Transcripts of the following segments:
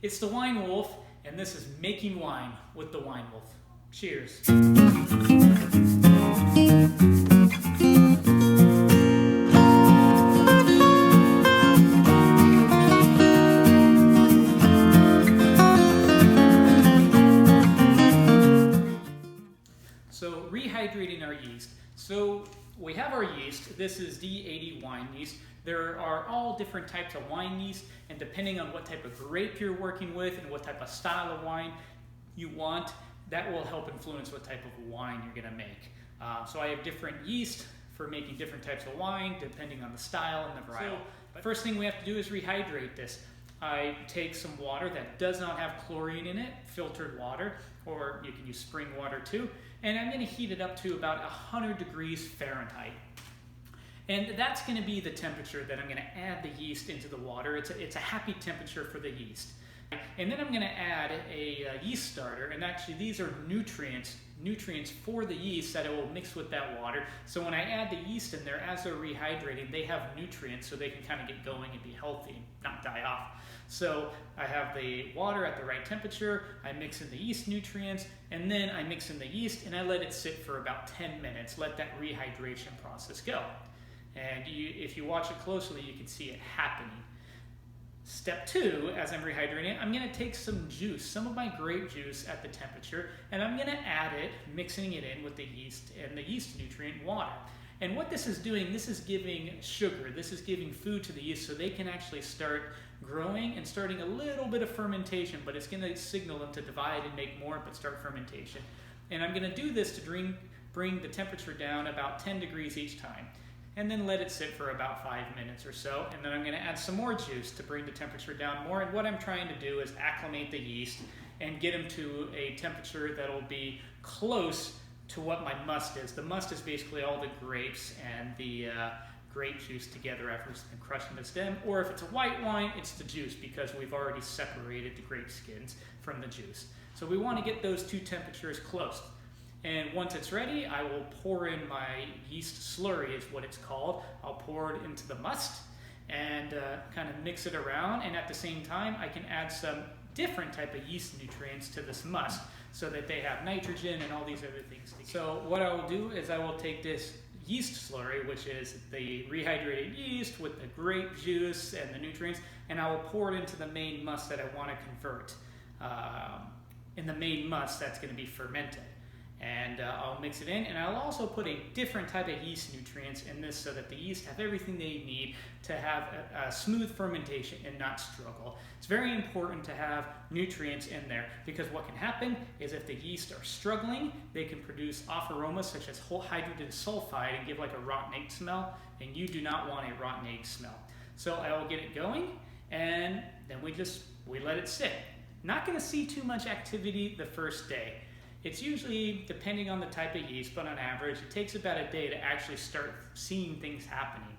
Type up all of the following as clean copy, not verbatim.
It's the Wine Wolf, and this is Making Wine with the Wine Wolf. Cheers. So rehydrating our yeast. So we have our yeast. This is D80 wine yeast. There are all different types of wine yeast, and depending on what type of grape you're working with and what type of style of wine you want, that will help influence what type of wine you're going to make. So I have different yeast for making different types of wine depending on the style and the variety. So first thing we have to do is rehydrate this. I take some water that does not have chlorine in it, filtered water, or you can use spring water too, and I'm going to heat it up to about 100 degrees Fahrenheit. And that's going to be the temperature that I'm going to add the yeast into the water. It's a happy temperature for the yeast. And then I'm going to add a yeast starter, and actually these are nutrients for the yeast that it will mix with that water. So when I add the yeast in there, as they're rehydrating, they have nutrients so they can kind of get going and be healthy and not die off. So I have the water at the right temperature, I mix in the yeast nutrients, and then I mix in the yeast and I let it sit for about 10 minutes, let that rehydration process go. And if you watch it closely, you can see it happening. Step 2, as I'm rehydrating it, I'm going to take some juice, some of my grape juice at the temperature, and I'm going to add it, mixing it in with the yeast and the yeast nutrient water. And what this is doing, this is giving sugar, this is giving food to the yeast so they can actually start growing and starting a little bit of fermentation, but it's going to signal them to divide and make more, but start fermentation. And I'm going to do this to bring the temperature down about 10 degrees each time, and then let it sit for about 5 minutes or so. And then I'm going to add some more juice to bring the temperature down more. And what I'm trying to do is acclimate the yeast and get them to a temperature that will be close to what my must is. The must is basically all the grapes and the grape juice together after it's been crushed in the stem. Or if it's a white wine, it's the juice, because we've already separated the grape skins from the juice. So we want to get those two temperatures close. And once it's ready, I will pour in my yeast slurry, is what it's called. I'll pour it into the must and kind of mix it around. And at the same time, I can add some different type of yeast nutrients to this must so that they have nitrogen and all these other things. So what I will do is I will take this yeast slurry, which is the rehydrated yeast with the grape juice and the nutrients, and I will pour it into the main must that I want to convert. In the main must, that's going to be fermented. And I'll mix it in, and I'll also put a different type of yeast nutrients in this so that the yeast have everything they need to have a smooth fermentation and not struggle. It's very important to have nutrients in there, because what can happen is if the yeast are struggling, they can produce off aromas such as whole hydrogen sulfide and give like a rotten egg smell, and you do not want a rotten egg smell. So I will get it going, and then we let it sit. Not going to see too much activity the first day. It's usually, depending on the type of yeast, but on average, it takes about a day to actually start seeing things happening.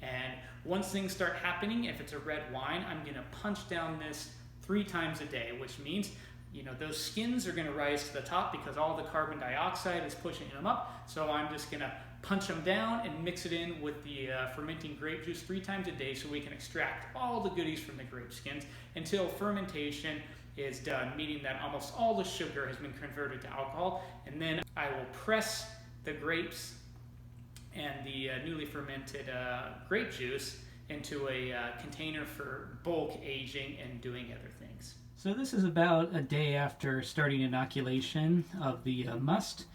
And once things start happening, if it's a red wine, I'm going to punch down this 3 times a day, which means, those skins are going to rise to the top because all the carbon dioxide is pushing them up. So I'm just going to punch them down and mix it in with the fermenting grape juice 3 times a day so we can extract all the goodies from the grape skins until fermentation is done, meaning that almost all the sugar has been converted to alcohol. And then I will press the grapes and the newly fermented grape juice into a container for bulk aging and doing other things. So this is about a day after starting inoculation of the must.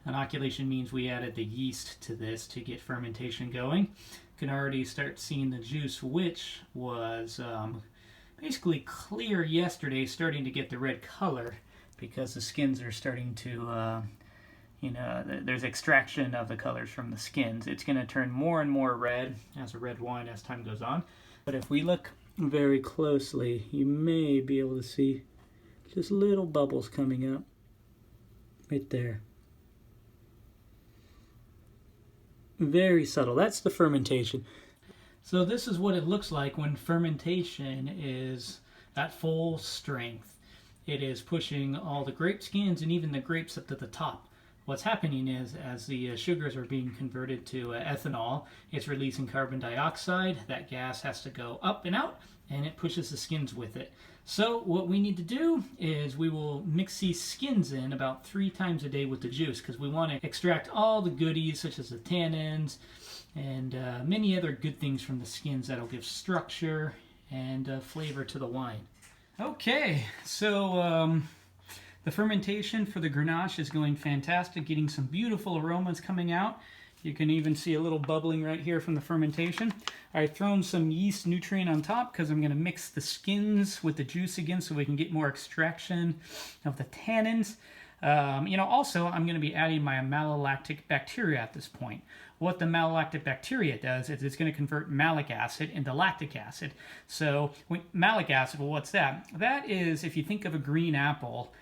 Inoculation means we added the yeast to this to get fermentation going. You can already start seeing the juice, which was basically clear yesterday, starting to get the red color because the skins are starting to, there's extraction of the colors from the skins. It's going to turn more and more red as a red wine as time goes on. But if we look very closely, you may be able to see just little bubbles coming up right there. Very subtle. That's the fermentation. So this is what it looks like when fermentation is at full strength. It is pushing all the grape skins and even the grapes up to the top. What's happening is, as the sugars are being converted to ethanol, it's releasing carbon dioxide. That gas has to go up and out, and it pushes the skins with it. So what we need to do is we will mix these skins in about 3 times a day with the juice, because we want to extract all the goodies such as the tannins and many other good things from the skins that'll give structure and flavor to the wine. Okay, so the fermentation for the Grenache is going fantastic, getting some beautiful aromas coming out. You can even see a little bubbling right here from the fermentation. I've thrown some yeast nutrient on top because I'm going to mix the skins with the juice again so we can get more extraction of the tannins. Also, I'm going to be adding my malolactic bacteria at this point. What the malolactic bacteria does is it's going to convert malic acid into lactic acid. So malic acid, well, what's that? That is, if you think of a green apple,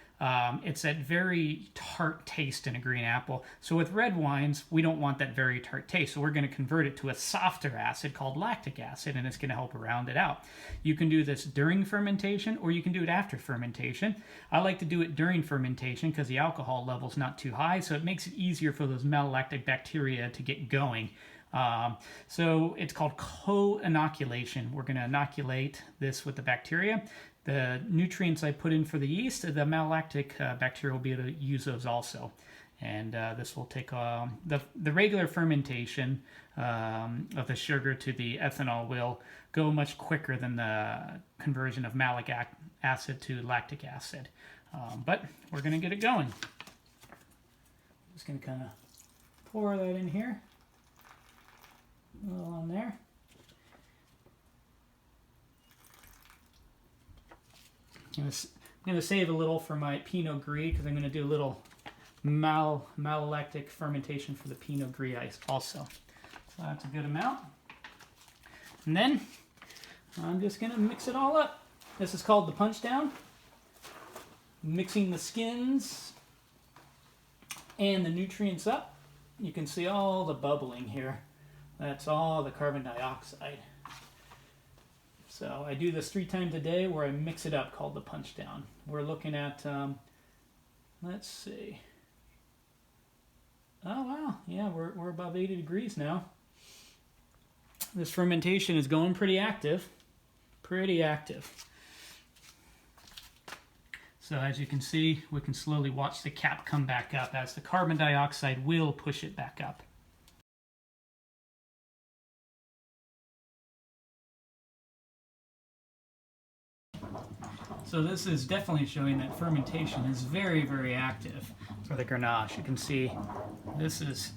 it's that very tart taste in a green apple. So with red wines, we don't want that very tart taste. So we're going to convert it to a softer acid called lactic acid, and it's going to help round it out. You can do this during fermentation, or you can do it after fermentation. I like to do it during fermentation because the alcohol level is not too high, so it makes it easier for those malolactic bacteria to get going. So it's called co-inoculation. We're going to inoculate this with the bacteria. The nutrients I put in for the yeast, the malolactic bacteria will be able to use those also. And this will take the regular fermentation of the sugar to the ethanol will go much quicker than the conversion of malic acid to lactic acid. But we're going to get it going. Just going to kind of pour that in here. A little on there. I'm going to save a little for my Pinot Gris because I'm going to do a little malolactic fermentation for the Pinot Gris also. So that's a good amount. And then I'm just going to mix it all up. This is called the punch down. Mixing the skins and the nutrients up. You can see all the bubbling here. That's all the carbon dioxide. So I do this 3 times a day where I mix it up, called the punch down. We're looking at, let's see. Oh wow, yeah, we're above 80 degrees now. This fermentation is going pretty active. Pretty active. So as you can see, we can slowly watch the cap come back up as the carbon dioxide will push it back up. So this is definitely showing that fermentation is very, very active for the Grenache. You can see this is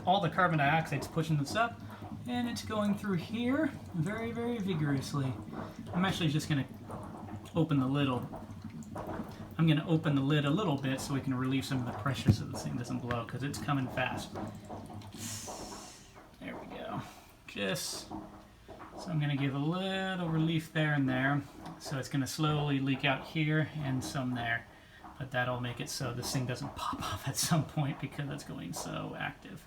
all the carbon dioxide is pushing this up, and it's going through here very, very vigorously. I'm actually just going to open the lid. I'm going to open the lid a little bit so we can relieve some of the pressure so this thing doesn't blow, because it's coming fast. There we go. So I'm going to give a little relief there and there. So it's going to slowly leak out here and some there. But that'll make it so this thing doesn't pop off at some point because it's going so active.